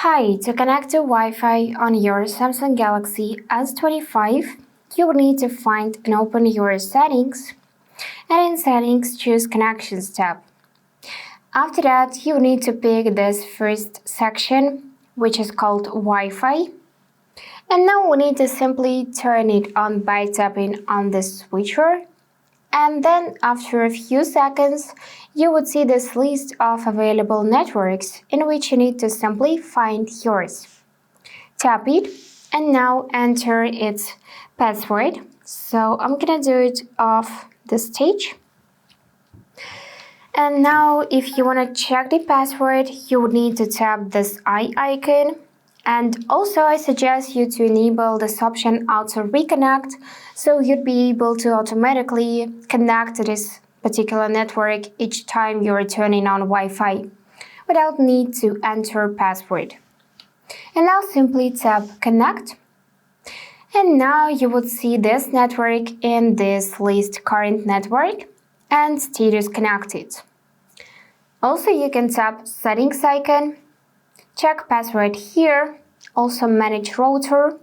Hi, to connect to Wi-Fi on your Samsung Galaxy S25, you will need to find and open your settings, and in settings choose Connections tab. After that, you need to pick this first section, which is called Wi-Fi. And now we need to simply turn it on by tapping on the switcher. And then after a few seconds, you would see this list of available networks in which you need to simply find yours. Tap it and now enter its password. So I'm gonna do it off the stage. And now if you wanna check the password, you would need to tap this eye icon. And also I suggest you to enable this option Auto Reconnect, so you'd be able to automatically connect to this particular network each time you're turning on Wi-Fi without need to enter password. And now simply tap Connect. And now you would see this network in this list current network and status connected. Also you can tap Settings icon. Check password here, also manage router.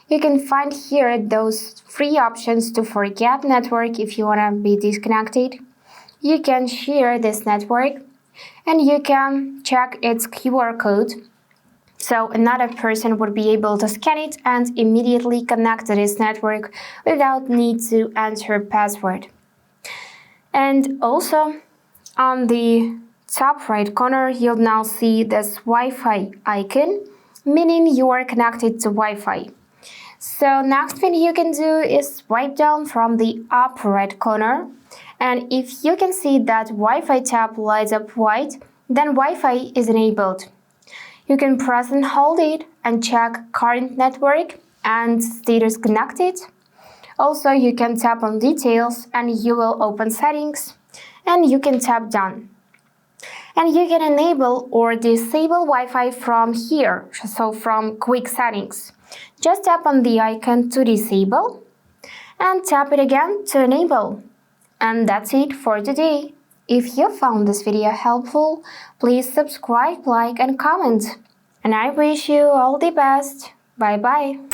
You can find here those free options to forget network if you want to be disconnected. You can share this network and you can check its QR code. So another person would be able to scan it and immediately connect to this network without need to enter password. And also on the top right corner, you'll now see this Wi-Fi icon, meaning you are connected to Wi-Fi. So next thing you can do is swipe down from the upper right corner, and if you can see that Wi-Fi tab lights up white, then Wi-Fi is enabled. You can press and hold it and check current network and status connected. Also, you can tap on details and you will open settings, and you can tap done. And you can enable or disable Wi-Fi from here, so from Quick Settings. Just tap on the icon to disable and tap it again to enable. And that's it for today. If you found this video helpful, please subscribe, like and comment. And I wish you all the best. Bye bye.